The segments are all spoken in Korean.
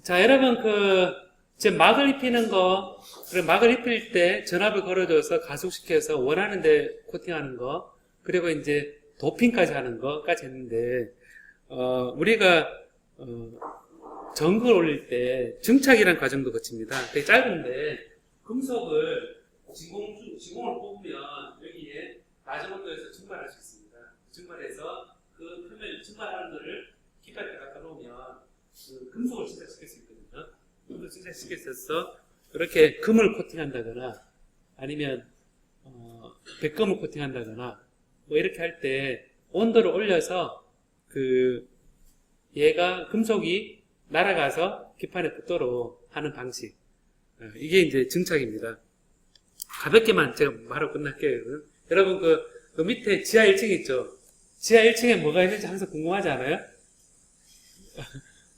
자, 여러분, 지금 막을 입히는 거, 그리고 막을 입힐 때 전압을 걸어줘서 가속시켜서 원하는 데 코팅하는 거, 그리고 이제 도핑까지 하는 거까지 했는데, 우리가, 전극을 올릴 때 증착이라는 과정도 거칩니다. 되게 짧은데, 금속을, 진공을 뽑으면 여기에 낮은 온도에서 증발할 수 있습니다. 증발해서 그 표면에 증발하는 거를 기파에 갖다 놓으면 그 금속을 증착시킬 수 있거든요. 금속을 증착시킬 수 있어서 이렇게 금을 코팅한다거나 아니면 백금을 코팅한다거나 뭐 이렇게 할 때 온도를 올려서 얘가 금속이 날아가서 기판에 붙도록 하는 방식. 이게 이제 증착입니다. 가볍게만 제가 말하고 끝날게요. 여러분 그 밑에 지하 1층 있죠? 지하 1층에 뭐가 있는지 항상 궁금하지 않아요?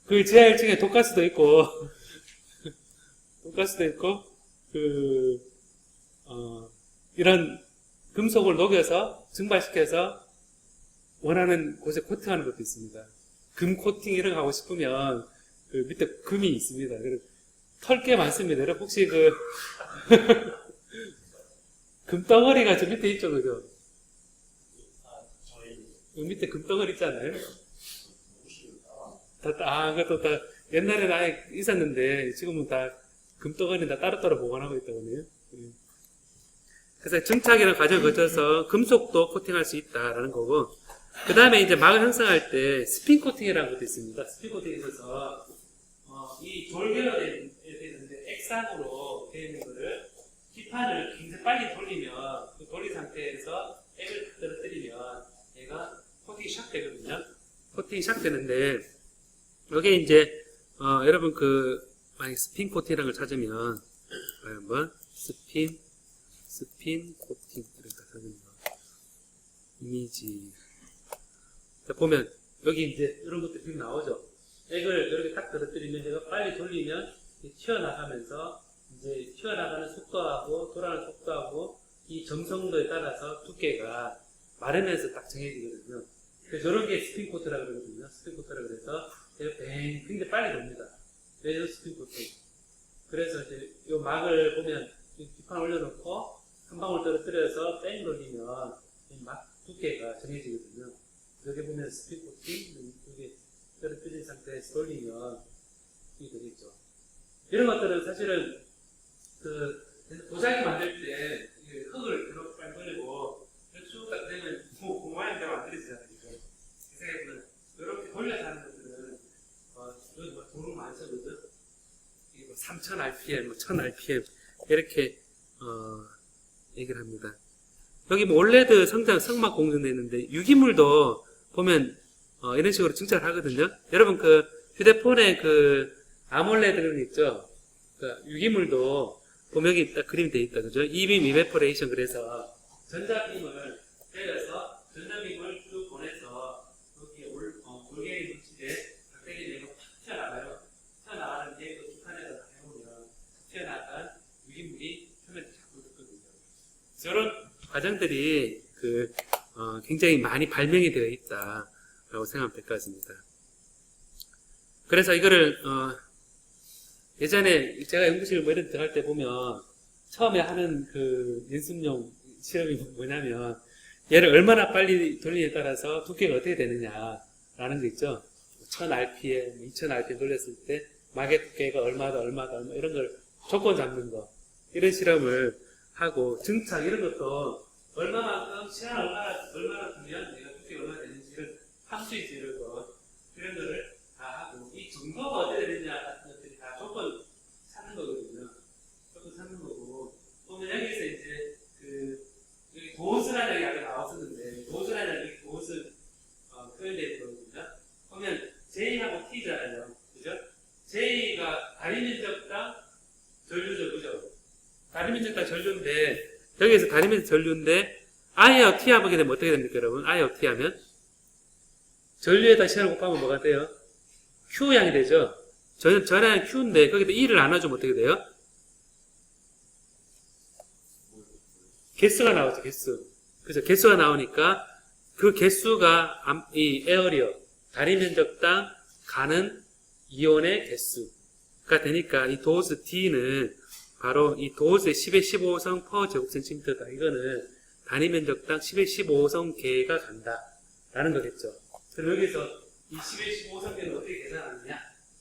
그 지하 1층에 독가스도 있고 이런 금속을 녹여서 증발시켜서 원하는 곳에 코팅하는 것도 있습니다. 금 코팅 이런 거 하고 싶으면 그 밑에 금이 있습니다. 털 꽤 많습니다. 여러분 혹시 금덩어리가 저 밑에 있죠, 그죠? 그 밑에 금덩어리 있잖아요. 그것도 다 옛날에는 아예 있었는데 지금은 다 금덩어리는 다 따로따로 보관하고 있다고요. 그래서 증착이라는 과정을 거쳐서 금속도 코팅할 수 있다라는 거고, 그 다음에 이제 막을 형성할 때 스핀 코팅이라는 것도 있습니다. 스핀 코팅에 있어서 이 돌개가 되어 있는데 액상으로 되어 있는 거를 기판을 굉장히 빨리 돌리면 그 돌린 상태에서 액을 떨어뜨리면 얘가 코팅이 샥 되거든요. 코팅이 샥 되는데 여기에 이제 여러분 만약 스핀 코팅이라는 걸 찾으면 한번 스핀 코팅 이렇게 찾으면 이미지 자, 보면 여기 이제 이런 것들이 나오죠. 액을 이렇게 딱 떨어뜨리면 얘가 빨리 돌리면 튀어나가면서 이제 튀어나가는 속도하고 돌아가는 속도하고 이 점성도에 따라서 두께가 마르면서 딱 정해지거든요. 그래서 저런 게 스핀 코트라고 그러거든요. 스핀 코트라고 그래서 굉장히 빨리 돕니다. 그래서 스핀 코트. 그래서 이제 이 막을 보면 기판 올려놓고 한 방울 떨어뜨려서 뺑 돌리면 막 두께가 정해지거든요. 여기 보면 스핀 코팅 이게 떨어뜨린 상태에서 돌리면 이게 되겠죠. 이런 것들은 사실은 도자기 만들 때 흙을 이렇게 빨리 돌리고 쭉 딱 되면 그 모양대로 만들어지잖아요. 생각해보면 이렇게 돌려서 하는 것들은 여기 돈을 많이 쓰거든. 3000 RPM, 1000 RPM 이렇게 얘기를 합니다. 여기 뭐 올레드 성막 공정되어 있는데 유기물도 보면 이런 식으로 증착을 하거든요. 여러분 휴대폰에 아몰레드 있죠. 유기물도 보면 여기 딱 그림이 되어 있다, 그죠? 이빔 이베퍼레이션 그래서 전자빔을 때려서 전자빔을 쭉 보내서 여기 올게임 물질에 박테리 내고 팍 튀어나가요. 튀어나가는 게 그 기판에서 해보면 튀어나간 유기물이 표면에 자꾸 붙거든요. 저런 과정들이 굉장히 많이 발명이 되어 있다라고 생각하면 될 것 같습니다. 그래서 이거를 예전에 제가 연구실 뭐 이런 데 들어갈 때 보면 처음에 하는 연습용 실험이 뭐냐면 얘를 얼마나 빨리 돌리냐에 따라서 두께가 어떻게 되느냐라는 거 있죠. 1000 RPM, 2000 RPM 돌렸을 때 막의 두께가 얼마다 이런 걸 조건 잡는 거 이런 실험을 하고 증착 이런 것도 얼마만큼 시간 얼마나 두면 내가 두께가 얼마나 되는지를 함수인지 이런 거를 다 하고 이 정도가 어떻게 되느냐 같은 것들이 다 조건 찾는 거거든요. 조건 찾는 거고 보면 여기서 이제 여기 도스라는 얘기 아까 나왔었는데 도스라는 얘기 도스 표현되어 있거든요. 보면 J하고 T잖아요. 그죠? J가 다리 면적당 전류죠. 그죠? 다리 면적당 전류인데 여기에서 다리 면적 전류인데 I하고 T 하게 되면 어떻게 됩니까, 여러분? I하고 T 하면 전류에다 시간을 곱하면 뭐가 돼요? Q양이 되죠? 전하는 Q인데 거기다 E를 나눠주면 어떻게 돼요? 개수가 나오죠, 개수. 그죠? 개수가 나오니까 그 개수가 이 에어리어, 다리 면적당 가는 이온의 개수. 되니까 이 도즈 D는 바로 이 도즈의 10의 15성 퍼 제곱센티미터다. 이거는 단위 면적당 10의 15성 개가 간다. 라는 거겠죠. 그럼 여기서 이 10의 15성 개는 어떻게 계산하느냐?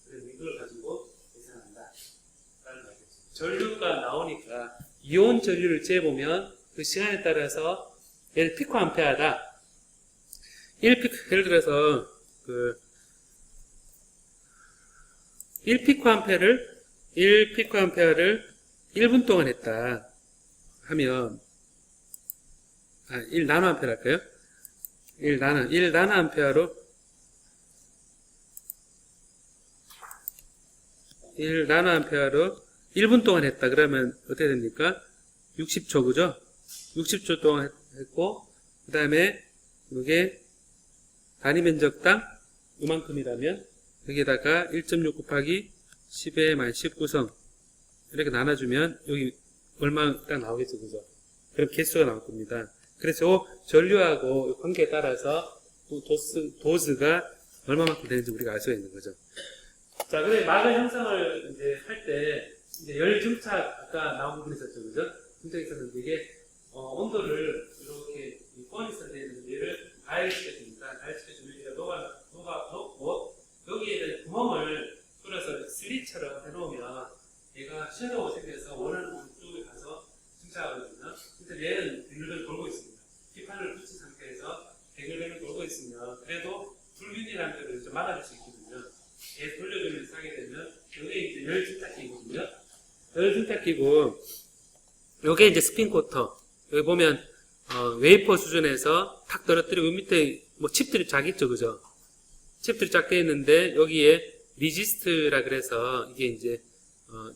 그럼 이걸 가지고 계산한다. 라는 거겠죠. 전류가 나오니까 이온 전류를 재보면 그 시간에 따라서 얘를 피코암페어다. 1피코, 예를 들어서 1피코암페어를 1분 동안 했다 하면 1나노암페어 할까요? 1나노암페어로 1분 동안 했다. 그러면 어떻게 됩니까? 60초, 그죠? 60초 동안 했고, 그 다음에 이게 단위 면적당 이만큼이라면 여기에다가 1.6 곱하기 10의 만 19성 이렇게 나눠주면 여기 얼마 딱 나오겠죠, 그죠? 그럼 개수가 나올 겁니다. 그래서 전류하고 관계에 따라서 도스가 얼마만큼 되는지 우리가 알 수가 있는 거죠. 자, 근데 막을 형성을 이제 할 때 이제 열 증착 아까 나온 부분이 있었죠, 그죠? 증착이 있었는데 이게 온도를 이렇게 퍼니스가 되는 얘를 가열시켜줍니다. 가열시켜주면 얘가 녹고 여기에 대한 구멍을 뚫어서 슬릿처럼 해놓으면 얘가 섀도우가 생겨서 원하는 쪽에 가서 증착하거든요. 근데 얘는 뱅글뱅글 돌고 있습니다. 기판을 붙인 상태에서 뱅글뱅글 돌고 있으면 그래도 불균이라는 것을 좀 막아줄 수 있거든요. 얘 돌려주면서 하게 되면 여기에 이제 열 증착기거든요. 열 증착기고 요게 이제 스핀 코터. 여기 보면 웨이퍼 수준에서 탁 떨어뜨리고 밑에 뭐 칩들이 쫙 있죠, 그죠? 칩들이 쫙 돼 있는데 여기에 리지스트라 그래서 이게 이제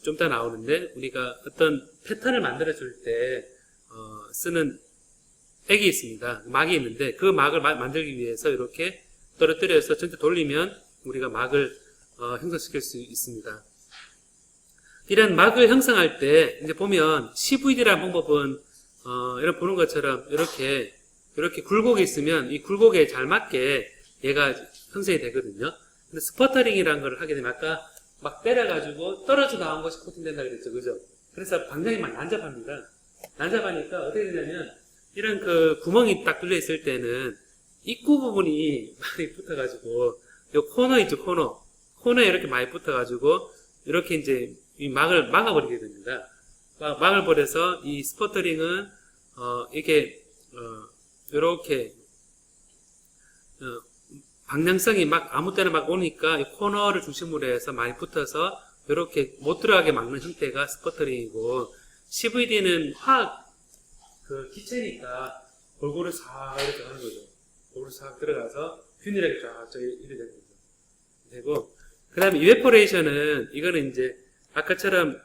좀 이따 나오는데 우리가 어떤 패턴을 만들어 줄 때 쓰는 액이 있습니다. 막이 있는데 그 막을 만들기 위해서 이렇게 떨어뜨려서 전체 돌리면 우리가 막을 형성시킬 수 있습니다. 이런 막을 형성할 때 이제 보면 CVD라는 방법은 이런 보는 것처럼 이렇게 굴곡이 있으면 이 굴곡에 잘 맞게 얘가 형성이 되거든요. 근데 스퍼터링이라는 걸 하게 되면 아까 막 때려가지고 떨어져 나온 것이 코팅된다 그랬죠, 그죠? 그래서 방장이 막 난잡합니다. 난잡하니까 어떻게 되냐면 이런 그 구멍이 딱 뚫려 있을 때는 입구 부분이 많이 붙어가지고 요 코너 있죠, 코너에 이렇게 많이 붙어가지고 이렇게 이제 이 막을 막아버리게 됩니다. 막을 버려서 이 스퍼터링은 이게 이렇게 방향성이 막 아무 때나 막 오니까 이 코너를 중심으로 해서 많이 붙어서 이렇게 못 들어가게 막는 형태가 스퍼터링이고, CVD는 화학 그 기체니까 골고루 싹 이렇게 하는 거죠. 골고루 싹 들어가서 균일하게 쫙 이렇게 되는 거죠. 되고, 그 다음에 이베포레이션은 이거는 이제 아까처럼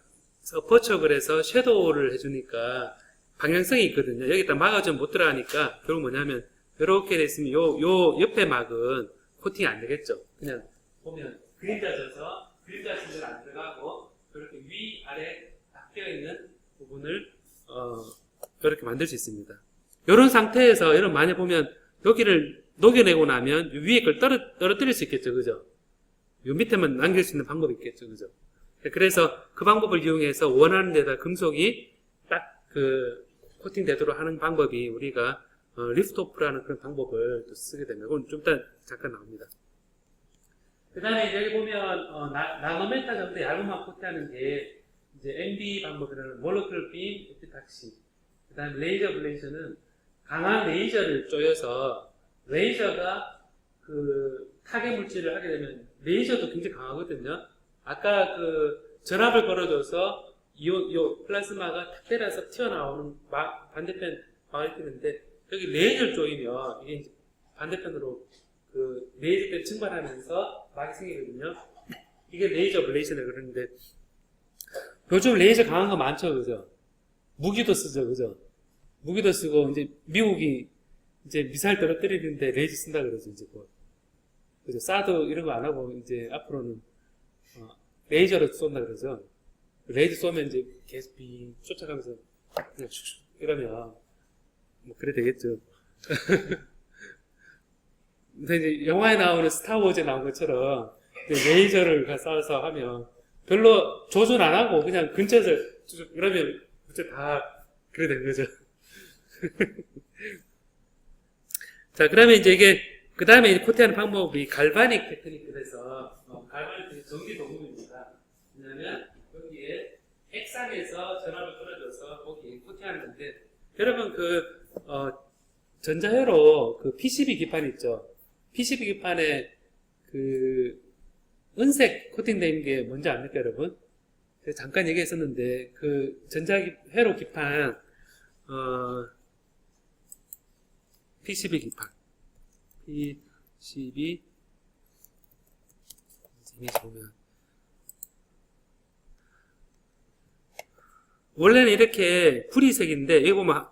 어퍼척을 해서 섀도우를 해주니까 방향성이 있거든요. 여기다 막아주면 못 들어가니까 결국 뭐냐면 이렇게 됐으면 요 옆에 막은 코팅이 안 되겠죠. 그냥 보면 그림자 져서 그림자 진들 안 들어가고 이렇게 위 아래 딱 껴 있는 부분을 이렇게 만들 수 있습니다. 이런 상태에서 여러분 많이 보면 여기를 녹여내고 나면 위에 걸 떨어뜨릴 수 있겠죠, 그죠? 요 밑에만 남길 수 있는 방법이 있겠죠, 그죠? 그래서 그 방법을 이용해서 원하는 데다 금속이 딱 그 코팅되도록 하는 방법이 우리가 리프트오프라는 그런 방법을 또 쓰게 되면 그건 좀 이따 잠깐 나옵니다. 그 다음에 여기 보면 나노메타 정도 얇은만 코팅하는 게 이제 MB 방법이라는 몰레큘러 빔 에피탁시, 그 다음에 레이저 블레이션은 강한 레이저를 쪼여서 레이저가 그 타겟 물질을 하게 되면 레이저도 굉장히 강하거든요. 아까 그 전압을 걸어줘서 요 플라즈마가 탁 때려서 튀어나오는 반대편 막을 끼는데 여기 레이저를 조이면 이게 이제 반대편으로 그 레이저 때 증발하면서 막이 생기거든요. 이게 레이저 블레이션을 그러는데 요즘 레이저 강한 거 많죠, 그죠? 무기도 쓰죠, 그죠? 무기도 쓰고 이제 미국이 이제 미사일 떨어뜨리는데 레이저 쓴다 그러죠, 이제 뭐. 그죠? 사드 이런 거 안 하고 이제 앞으로는 레이저로 쏜다 그러죠. 레이저 쏘면 이제 계속 쫓아가면서 그냥 슉슉 이러면 뭐 그래 되겠죠. 근데 이제 영화에 나오는 스타워즈에 나온 것처럼 레이저를 쏴서 하면 별로 조준 안 하고 그냥 근처에서 쭉 그러면 진짜 다 그래 되는 거죠. 자, 그러면 이제 이게 그 다음에 코팅하는 방법이 갈바닉 테크닉에서 갈바닉 테크닉 전기 도금입니다. 왜냐하면 여기에 액상에서 전압을 끌어줘서 거기 코팅하는 건데 여러분 전자회로 그 PCB 기판 있죠. PCB 기판에 그 은색 코팅되어 있는 게 뭔지 압니까, 여러분? 제가 잠깐 얘기했었는데 그 전자회로 기판 PCB 기판 PCB 이미지 보면 원래는 이렇게 구리색인데 여기 보면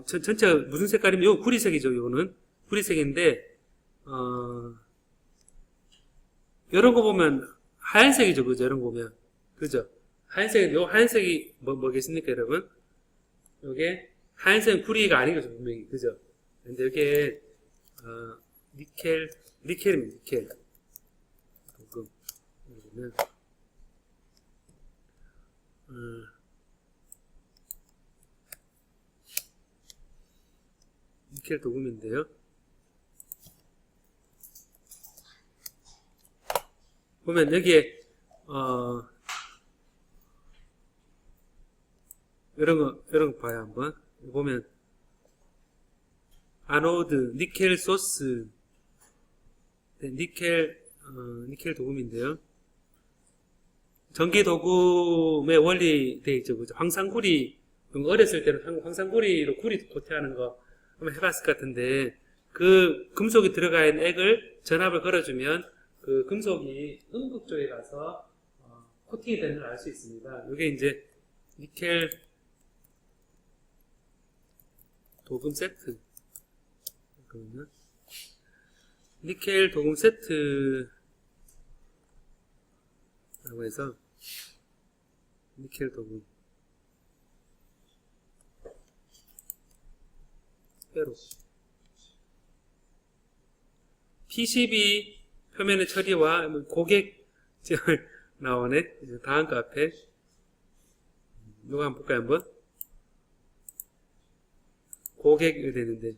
전체가 무슨 색깔이면 이거 구리색이죠. 이거는 구리색인데 이런 거 보면 하얀색이죠. 그죠? 이런 거 보면 그죠? 하얀색, 요 하얀색이 뭐겠습니까, 여러분? 요게 하얀색은 구리가 아닌 거죠, 분명히. 그죠? 근데 이게 니켈입니다, 니켈. 도금. 보면 니켈 도금인데요. 보면 여기에 이런 거 봐요, 한번. 보면 아노드, 니켈 소스, 네, 니켈 도금인데요. 전기 도금의 원리 돼 있죠, 그죠? 황산구리, 어렸을 때는 황산구리로 구리 코팅하는 거 한번 해봤을 것 같은데, 그 금속이 들어가 있는 액을 전압을 걸어주면 그 금속이 음극 쪽에 가서 코팅이 되는 걸 알 수 있습니다. 이게 이제 니켈 도금 세트. 그러면 니켈 도금 세트라고 해서 니켈 도금 회로 PCB 표면의 처리와 고객 지열 나오네. 이제 다음 거 앞에 이거 한번 볼까요, 한번? 고객이 되는데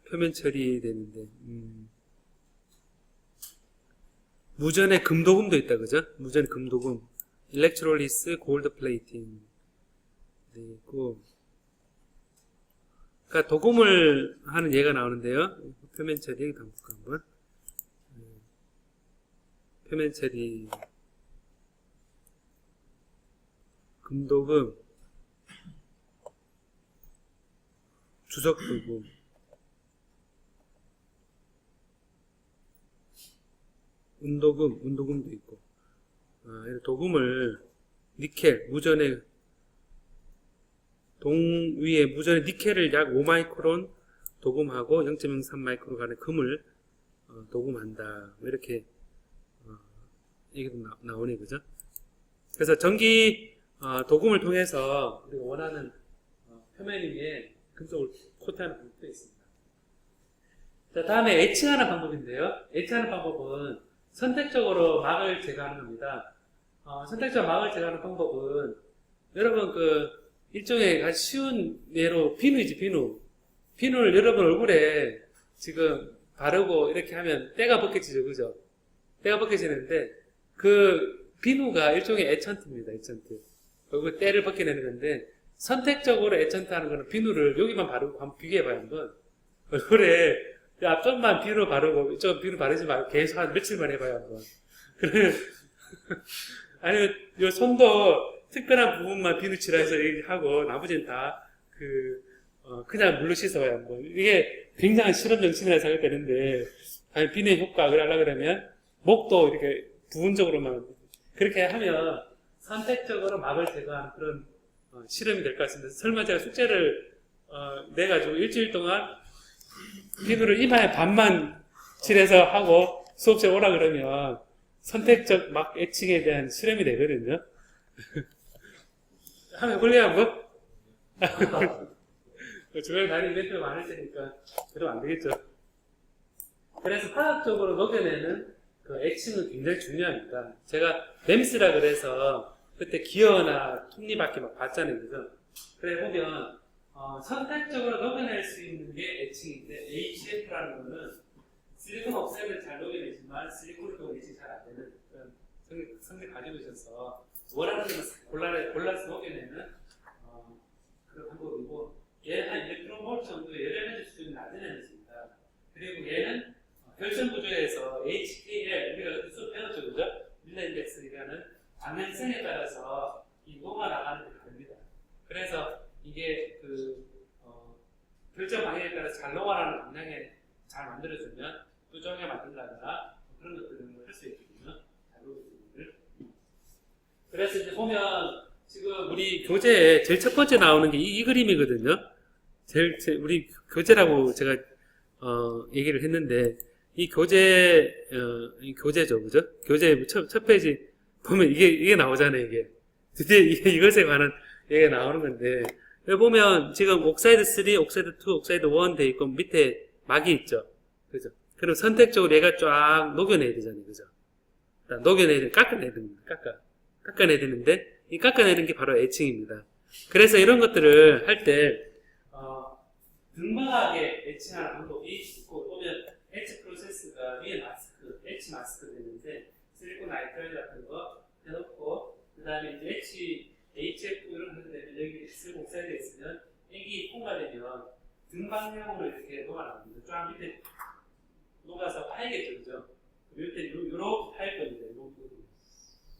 표면 처리 되는데 무전에 금도금도 있다, 그죠? 무전에 금도금, 일렉트롤리스 골드 플레이팅 네, 있고, 그러니까 도금을 하는 예가 나오는데요. 표면 처리 여기 한번 볼까, 한번? 표면 처리 금도금 주석도금 운도금도 있고 도금을 니켈 무전에 위에 무전에 니켈을 약 5마이크론 도금하고 0.03 마이크론 간의 금을 도금한다. 이렇게 얘기도 나오네, 그죠? 그래서 전기 도금을 통해서 우리가 원하는 표면 위에 금속을 코팅하는 방법도 있습니다. 자, 다음에 에칭하는 방법인데요. 에칭하는 방법은 선택적으로 막을 제거하는 겁니다. 선택적으로 막을 제거하는 방법은 여러분 일종의 아주 쉬운 예로 비누이지, 비누. 비누를 여러분 얼굴에 지금 바르고 이렇게 하면 때가 벗겨지죠, 그죠? 때가 벗겨지는데 그 비누가 일종의 에천트입니다, 에천트. 얼굴 때를 벗겨내는 건데 선택적으로 에천트 하는 거는 비누를 여기만 바르고 한번 비교해봐요, 한번. 얼굴에 앞쪽만 비누 바르고 이쪽 비누 바르지 말고 계속 한 며칠만 해봐요, 한번. 그러면 아니면 요 손도 특별한 부분만 비누 칠해서 하고 나머지는 다 그냥 물로 씻어봐요, 한번. 이게 굉장한 실험 정신이라 생각되는데 비누의 효과를 하려고 그러면 목도 이렇게 부분적으로만 그렇게 하면 선택적으로 막을 제거하는 그런 실험이 될 것 같습니다. 설마 제가 숙제를 내가지고 일주일 동안 비누를 이마에 반만 칠해서 하고 수업시에 오라 그러면 선택적 막 애칭에 대한 실험이 되거든요. 한번 해볼래요, 한번? 주변에 다른 이벤트가 많을 테니까 그러면 안 되겠죠. 그래서 화학적으로 녹여내는 그 애칭은 굉장히 중요합니다. 제가 램스라 그래서 그때 기어나 톱니바퀴 막 봤잖아요. 그죠? 그래 보면 선택적으로 녹여낼 수 있는 게 애칭인데 HF라는 거는 실리콘 옥사이드를 잘 녹여내지만 실리콘을 녹여내지 잘 안 되는 그런 성질 가지고 있어서 원하는 것만 골라서 녹여내는 그런 방법이고, 얘는 한 일렉트론 볼트 정도 열에너지 수준이 낮은 에너지입니다. 그리고 얘는 결정 구조에서 HKL, 우리가 어디서 배웠죠, 그죠? 밀러 인덱스라는 방향성에 따라서 이 녹아 나가는 게 다릅니다. 그래서 이게 결정 방향에 따라서 잘 녹아나는 방향에 잘 만들어주면 뚜정에 만든다거나 그런 것들을 할 수 있거든요. 잘 녹여주는. 그래서 이제 보면 지금 우리 교재에 제일 첫 번째 나오는 게 이 그림이거든요. 우리 교재라고 제가 얘기를 했는데 이 교재죠, 그죠? 교재 첫 페이지 보면 이게 나오잖아요, 이게. 드디어 이것에 관한 얘기가 나오는 건데, 여기 보면 지금 옥사이드 3, 옥사이드 2, 옥사이드 1 돼 있고 밑에 막이 있죠, 그죠? 그럼 선택적으로 얘가 쫙 녹여내야 되잖아요, 그죠? 깎아내야 됩니다. 깎아내야 되는데, 이 깎아내는 게 바로 애칭입니다. 그래서 이런 것들을 할 때, 등방하게 애칭하는 방법이 있고, 보면 엣지 프로세스가 위에 엣지 마스크 되는데, 실리콘 나이트라이드 같은 거 해놓고, 그 다음에 이제 엣지, HF 이런 거 되면 여기 실리콘 옥사이드에 있으면, 액이 통과되면 등방형으로 이렇게 녹아납니다. 쫙 밑에 녹아서 파이겠죠, 그죠? 밑에 이렇게 파일 겁니다.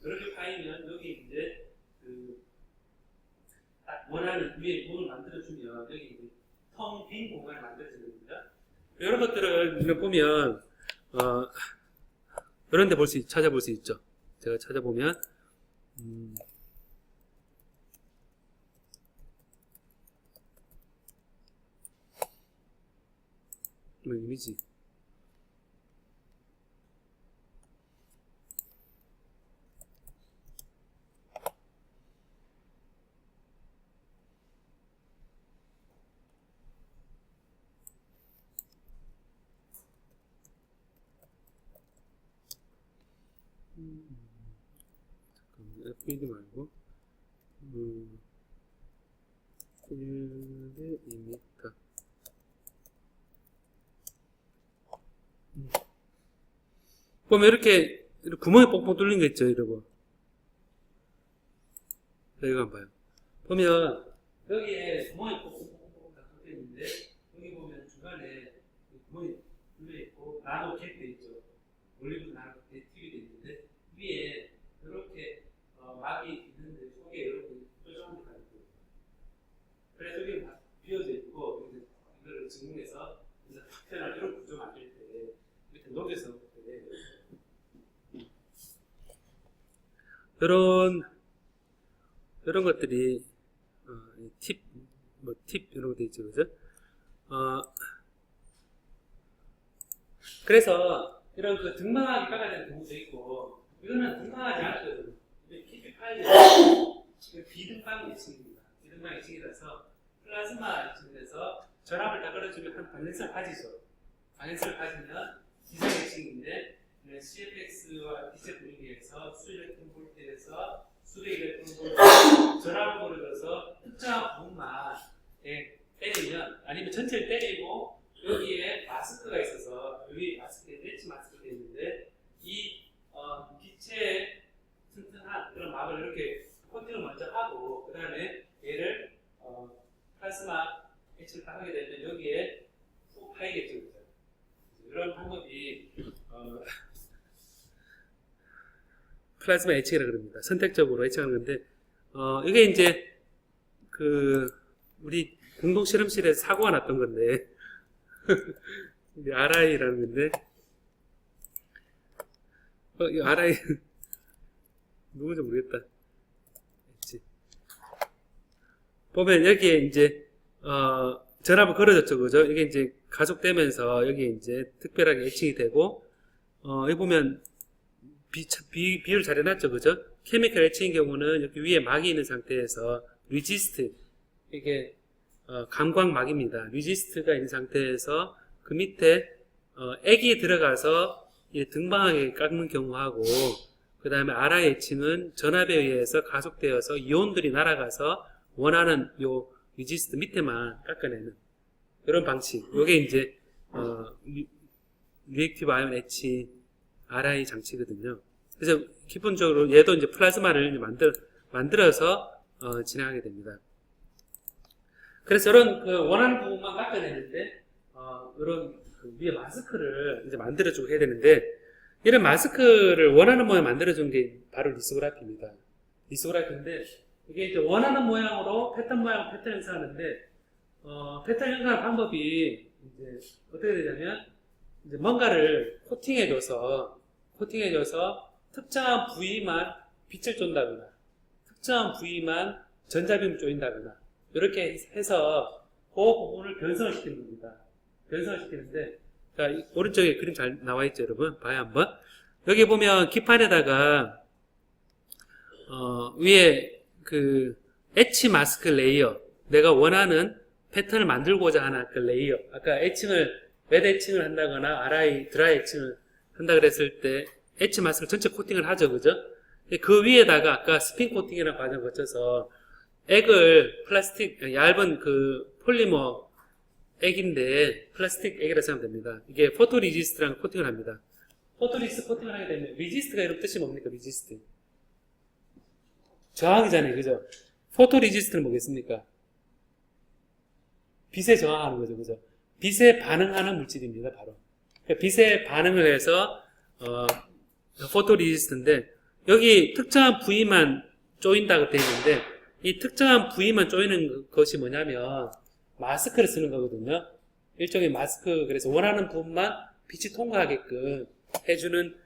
이렇게 파이면 여기 이제 딱 원하는 위에 문을 만들어주면 여기 이제 텅 빈 공간이 만들어지는 겁니다. 이런 것들을 보면 이런 데 찾아볼 수 있죠. 제가 찾아보면 이미지 FED 말고 필드 이미터 보면 이렇게 구멍이 뽕뽕 뚫린 거 있죠, 이러고. 이거 한번 봐요. 보면 여기에 구멍이 뽕뽕뽕뽕 다 뚫려 있는데 여기 보면 중간에 구멍이 뚫려 있고 나노 캡 돼 있죠. 올리브 나노 캡 팁이 돼 있는데 위에 이렇게 막이 있는데 속에 이렇게 뾰족한 데가 있고, 그래서 여기 다 비어져 있고 이거를 증명해서 특별한 이런 구조 만들 때 밑에 녹여서 이런 것들이 팁 이런 것도 있죠, 그죠? 그래서 이런 그 등방하기 깎아내는 경우도 있고, 이거는 등방하지 않거든요. 키피 파일이 비등방 예측입니다. 비등방 예측이라서 플라즈마 예측에서 전압을 다 걸어주면 한 방향성을 가지죠. 방향성을 가지면 기상 예측인데 CFX와 빛의 분위기에서 수일렉트론 볼트에서 수백 일렉트론 볼트 전압을 걸어줘서 특정한 부분만 때리면, 아니면 전체를 때리고 여기에 마스크가 있어서 여기 마스크에 엣지 마스크가 있는데 이 빛의 튼튼한 그런 막을 이렇게 코팅을 먼저 하고 그 다음에 얘를 플라스마 엣지를 딱 하게 되면 여기에 푹 파이겠죠. 이런 방법이 플라즈마 엣칭이라고 그럽니다. 선택적으로 엣칭하는 건데, 이게 이제 우리 공동 실험실에서 사고가 났던 건데, RI라는 건데, 이 RI 누군지 모르겠다. 보면 여기에 이제 전압을 걸어줬죠, 그죠? 이게 이제 가속되면서 여기에 이제 특별하게 엣칭이 되고, 여기 보면 비율 잘 해놨죠, 그죠? 케미컬 엣칭의 경우는 여기 위에 막이 있는 상태에서 리지스트, 이게 감광막입니다. 리지스트가 있는 상태에서 그 밑에 액이 들어가서 등방하게 깎는 경우하고, 그 다음에 RI 애칭은 전압에 의해서 가속되어서 이온들이 날아가서 원하는 요 리지스트 밑에만 깎아내는 이런 방식. 요게 이제 리액티브 아이온 애칭 RI 장치거든요. 그래서 기본적으로 얘도 이제 플라즈마를 만들어서 진행하게 됩니다. 그래서 이런 그 원하는 부분만 깎아내는데 이런 그 위에 마스크를 이제 만들어주고 해야 되는데, 이런 마스크를 원하는 모양 만들어준 게 바로 리소그라피입니다. 리소그라피인데 이게 이제 원하는 모양으로 패턴 형성하는데, 패턴 형성하는 방법이 이제 어떻게 되냐면, 이제 뭔가를 코팅해줘서 특정한 부위만 빛을 쏜다거나 특정한 부위만 전자빔을 쪼인다거나 이렇게 해서 그 부분을 변성을 시키는 겁니다. 변성을 시키는데, 자, 오른쪽에 그림 잘 나와 있죠, 여러분? 봐요, 한번. 여기 보면 기판에다가 위에 그 엣치 마스크 레이어, 내가 원하는 패턴을 만들고자 하는 그 레이어, 아까 웻 애칭을 한다거나 드라이 애칭을 한다 그랬을 때 엣치 마스크 전체 코팅을 하죠, 그죠? 그 위에다가 아까 스핀 코팅이라는 과정을 거쳐서 액을 플라스틱 얇은 그 폴리머 액인데 플라스틱 액이라 생각하면 됩니다. 이게 포토 리지스트랑 코팅을 합니다. 포토 리지스트 코팅을 하게 되면, 리지스트가 이런 뜻이 뭡니까? 리지스트 저항이잖아요, 그죠? 포토 리지스트는 뭐겠습니까? 빛에 저항하는 거죠, 그죠? 빛에 반응하는 물질입니다, 바로. 그러니까 빛에 반응을 해서 포토 리지스트인데, 여기 특정한 부위만 쪼인다고 되어 있는데, 이 특정한 부위만 쪼이는 것이 뭐냐면 마스크를 쓰는 거거든요. 일종의 마스크, 그래서 원하는 부분만 빛이 통과하게끔 해주는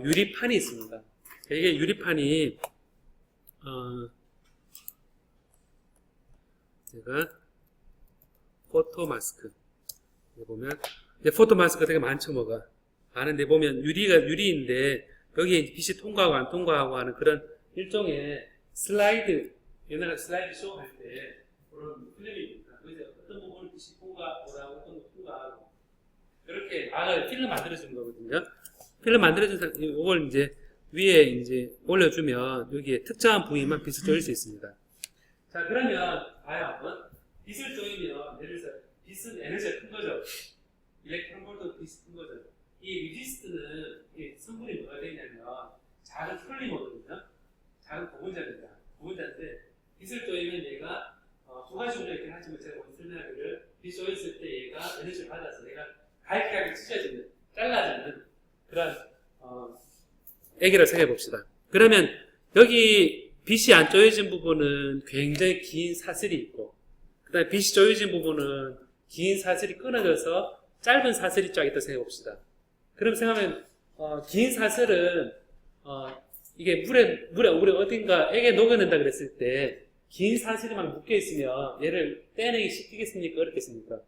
유리판이 있습니다. 이게 유리판이 제가 포토 마스크 보면 이제 포토 마스크가 되게 많죠, 뭐가 많은데, 보면 유리인데 여기에 빛이 통과하고 안 통과하고 하는 그런 일종의 슬라이드, 옛날에 슬라이드 쇼 할 때 그런 필름입니다. 그래서 어떤 부분을 빛이 통과하고 어떤 부분 통과하고 이렇게 필름 만들어주는 거거든요. 필름 만들어준 이걸 이제 위에 이제 올려주면 여기에 특정한 부위만 빛을 쪼일 수 있습니다. 자, 그러면 봐요, 한번. 빛을 쪼이면 예를 들어서 빛은 에너지가 큰 거죠. 일렉트론 볼트 빛이 큰 거죠. 이 리지스트는 성분이 뭐가 되냐면 작은 폴리머거든요. 작은 고분자입니다. 고분자인데 빛을 쪼이면 얘가 두 가지 종류가 있긴 하지만 제가 오늘 설명하기를, 빛이 쪼였을 때 얘가 에너지를 받아서 얘가 갈기하게 찢어지는, 잘라지는 그런 액이라고 생각해 봅시다. 그러면 여기 빛이 안 쪼여진 부분은 굉장히 긴 사슬이 있고, 그 다음에 빛이 쪼여진 부분은 긴 사슬이 끊어져서 짧은 사슬이 쫙 있다고 생각해 봅시다. 그럼 생각하면 긴 사슬은 이게 물에 우리 어딘가 액에 녹여낸다 그랬을 때 긴 사슬이 막 묶여 있으면 얘를 떼내기 쉽겠습니까? 어렵겠습니까?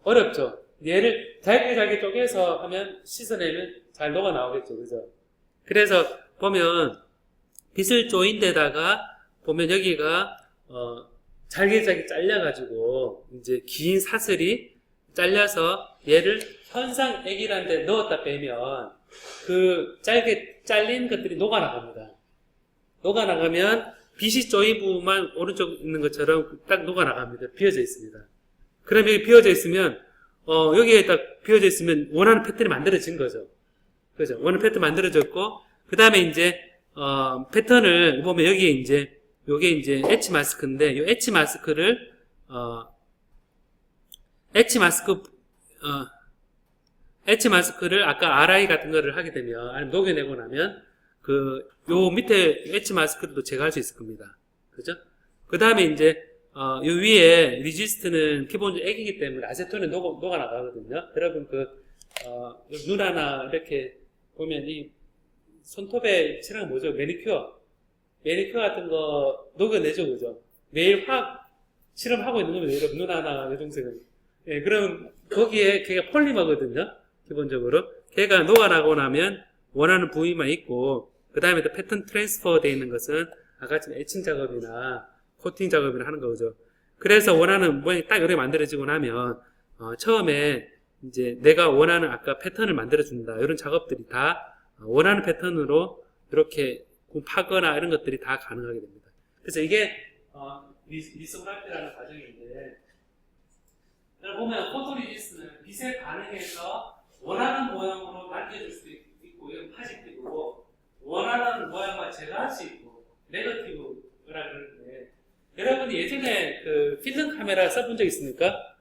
어렵죠. 얘를 잘게 쪼개서 하면 씻어내면 잘 녹아 나오겠죠, 그죠? 그래서 보면 빛을 쪼인 데다가 보면 여기가 잘게 잘려가지고 이제 긴 사슬이 잘려서 얘를 현상액이라는 데 넣었다 빼면 그 짧게 잘린 것들이 녹아나갑니다. 녹아나가면 빛이 쪼인 부분만 오른쪽 있는 것처럼 딱 녹아나갑니다. 비어져 있습니다. 그럼 여기 비어져 있으면 여기에 딱 비어져 있으면 원하는 패턴이 만들어진 거죠. 그죠? 원하는 패턴 만들어졌고, 그 다음에 이제 패턴을 보면 여기에 이제 요게 이제 엣치 마스크인데, 요 엣치 마스크를 엣치 마스크를 아까 RI 같은 거를 하게 되면, 아니면 녹여내고 나면 요 밑에 엣치 마스크도 제거할 수 있을 겁니다. 그죠? 그 다음에 이제 요 위에 리지스트는 기본적으로 액이기 때문에 아세톤에 녹아나가거든요. 여러분 눈 하나 이렇게 보면 이 손톱에 칠한 거 뭐죠? 매니큐어 같은 거 녹여내죠, 그죠? 매일 실험하고 있는 겁니다, 여러분. 눈 하나, 여동생은. 예, 그럼 거기에 걔가 폴리머거든요, 기본적으로. 걔가 녹아나고 나면 원하는 부위만 있고, 그 다음에 또 패턴 트랜스퍼 되어 있는 것은 아까처럼 애칭 작업이나 코팅 작업이나 하는 거죠. 그래서 원하는 모양이 딱 이렇게 만들어지고 나면 처음에 이제 내가 원하는 아까 패턴을 만들어준다. 이런 작업들이 다 원하는 패턴으로 이렇게 파거나 이런 것들이 다 가능하게 됩니다. 그래서 이게 리소그라피라는 과정인데, 여러분 보면 포토리지스트는 빛에 반응해서 원하는 모양으로 만들어줄 수도 있고, 이건 파지티브고, 원하는 모양만 제거할 수 있고, 네거티브라 그러는데, 여러분이 예전에 그 필름 카메라 써본 적 있습니까?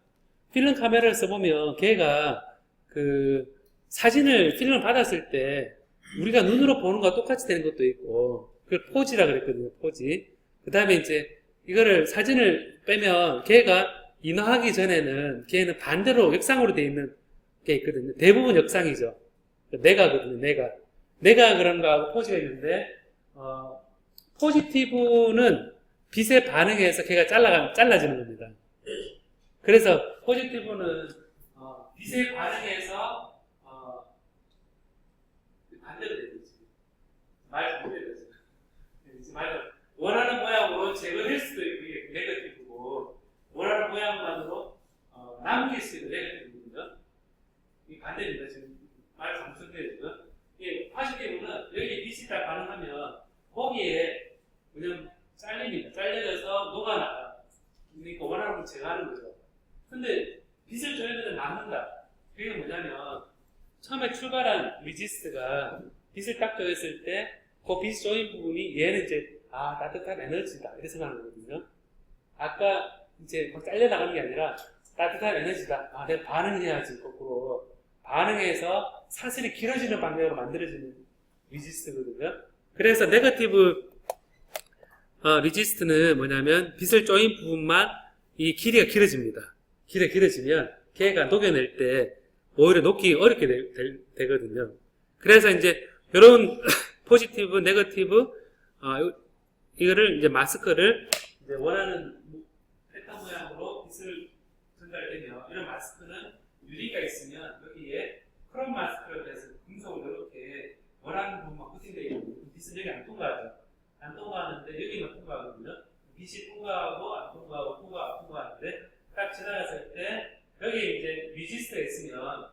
필름 카메라를 써보면 걔가 그 사진을 필름을 받았을 때 우리가 눈으로 보는 거와 똑같이 되는 것도 있고, 그걸 포지라 그랬거든요. 포지. 그 다음에 이제 이거를 사진을 빼면 걔가 인화하기 전에는 걔는 반대로 역상으로 되어 있는 게 있거든요. 대부분 역상이죠. 내가거든요. 내가 그런 거하고 포지가 있는데, 포지티브는 빛에 반응해서 걔가 잘라지는 겁니다. 그래서 포지티브는 빛에 반응해서 반대로 되겠지. 말 잘못되겠지. 원하는 모양으로 제거될 수도 있고 이게 네거티브고, 원하는 모양만으로 남길 수 있는 네거티브거든요. 이 반대입니다. 지금 말 잘못되죠. 지금. 이 포지티브는 여기 빛이 딱 반응하면 거기에 그냥 잘립니다. 잘려져서 녹아나가. 그러니까 원하는 걸 제거하는 거죠. 근데 빛을 줘야되는 남는다. 그게 뭐냐면 처음에 출발한 리지스트가 빛을 딱 줘했을 때 그 빛 조인 부분이 얘는 이제 따뜻한 에너지다 이렇게 생각하는 거거든요. 아까 이제 막 잘려나가는 게 아니라 따뜻한 에너지다. 내가 반응해야지. 거꾸로 반응해서 사슬이 길어지는 방향으로 만들어지는 리지스트거든요. 그래서 네거티브 리지스트는 뭐냐면 빛을 쪼인 부분만 이 길이가 길어집니다. 길이가 길어지면 걔가 녹여낼 때 오히려 녹기 어렵게 되거든요. 그래서 이제 이런 포지티브, 네거티브 이거를 이제 마스크를 이제 원하는 패턴 모양으로 빛을 전달되면 이런 마스크는 유리가 있으면 여기에 크롬 마스크를 해서 금속을 이렇게 원하는 부분만 코팅되어 있는 빛은 여기 안 통과하죠. 안 통과하는데 여기만 통과하거든요. 빛이 통과하고 안 통과하는데 딱 지나갔을 때 여기 이제 리지스트가 있으면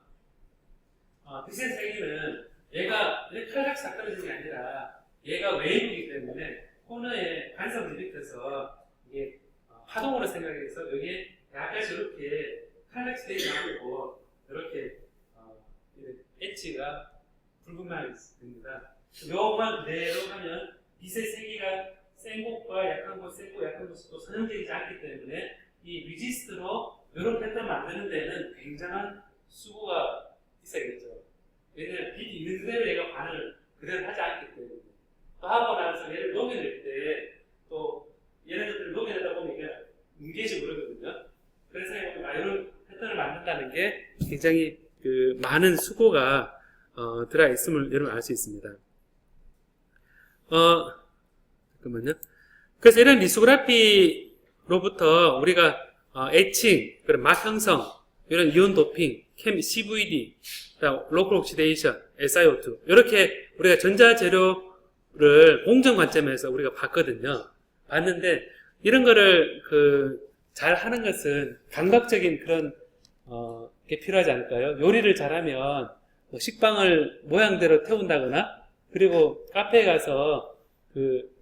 빛의 세기는 얘가 칼같이 다 떨어지는 게 아니라 얘가 웨이브이기 때문에 코너에 간섭을 일으켜서 이게 파동으로 생각해서 여기에 약간 이렇게 칼같이 되지 않고 이렇게 엣지가 불분명하게 됩니다. 요만 그대로 하면 빛의 세기가 센 곳과 약한 곳, 센 곳, 약한 곳이 또 선형되지 않기 때문에 이 리지스트로 이런 패턴 만드는 데는 굉장한 수고가 있어야겠죠. 왜냐하면 빛이 있는 그대로 얘가 반응을 그대로 하지 않기 때문에. 또 하고 나서 얘를 녹여낼 때 또 얘네들을 녹여내다 보면 이게 뭉개지고 그러거든요. 그래서 이런 패턴을 만든다는 게 굉장히 그 많은 수고가 들어있음을 여러분 알 수 있습니다. 잠깐만요. 그래서 이런 리소그라피로부터 우리가 에칭, 그리고 맛 형성, 이런 이온 도핑, CVD, 로컬 옥시데이션, SiO2 이렇게 우리가 전자재료를 공정 관점에서 우리가 봤는데 이런 거를 잘 하는 것은 감각적인 그런 게 필요하지 않을까요? 요리를 잘하면 식빵을 모양대로 태운다거나 그리고 카페에 가서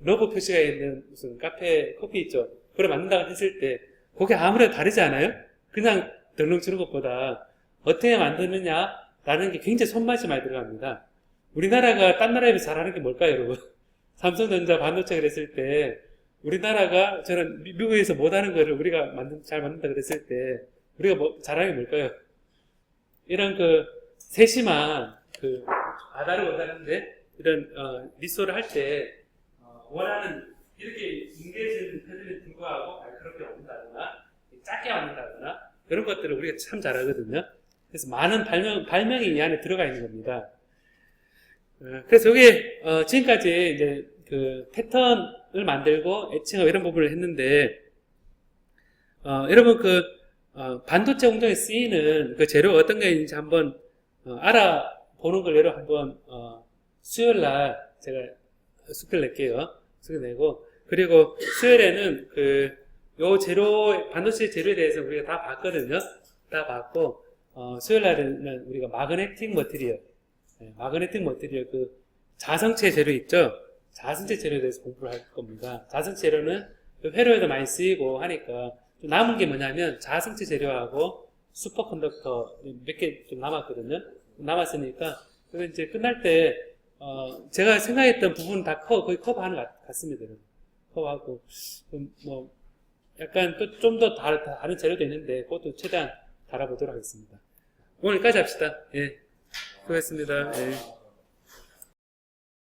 러브 표시가 있는 무슨 카페 커피 있죠. 그걸 만든다고 했을 때 그게 아무래도 다르지 않아요? 그냥 덜렁 치는 것보다 어떻게 만드느냐라는 게 굉장히 손맛이 많이 들어갑니다. 우리나라가 딴 나라에 비해서 잘하는 게 뭘까요, 여러분? 삼성전자 반도체 그랬을 때 우리나라가 저는 미국에서 못하는 거를 우리가 잘 만든다 그랬을 때 우리가 잘하는 게 뭘까요? 이런 세심한 바다를 원하는데 이런 리소를 할 때 원하는 이렇게 뭉개지는 패턴에 불구하고 그렇게 만든다거나 작게 만든다거나 이런 것들을 우리가 참 잘하거든요. 그래서 많은 발명이 이 안에 들어가 있는 겁니다. 그래서 이게 지금까지 이제 패턴을 만들고 애칭하고 이런 부분을 했는데 여러분 반도체 공정에 쓰이는 재료가 어떤 게 있는지 한번 알아보는 걸 여러분 한번 수요일날 제가 숙제를 낼게요. 숙제 내고 그리고 수요일에는 요 반도체 재료에 대해서 우리가 다 봤거든요. 다 봤고 수요일 날에는 우리가 마그네틱 머티리얼, 마그네틱 머티리얼 그 자성체 재료 있죠? 자성체 재료에 대해서 공부를 할 겁니다. 자성체 재료는 회로에도 많이 쓰이고 하니까 좀 남은 게 뭐냐면 자성체 재료하고 슈퍼컨덕터 몇 개 좀 남았거든요. 남았으니까 그래서 이제 끝날 때 제가 생각했던 부분 다 거의 커버하는 것 같습니다. 커버하고 뭐 약간 또 좀 더 다른 재료도 있는데 그것도 최대한 달아보도록 하겠습니다. 오늘 여기까지 합시다. 예, 수고했습니다. 예.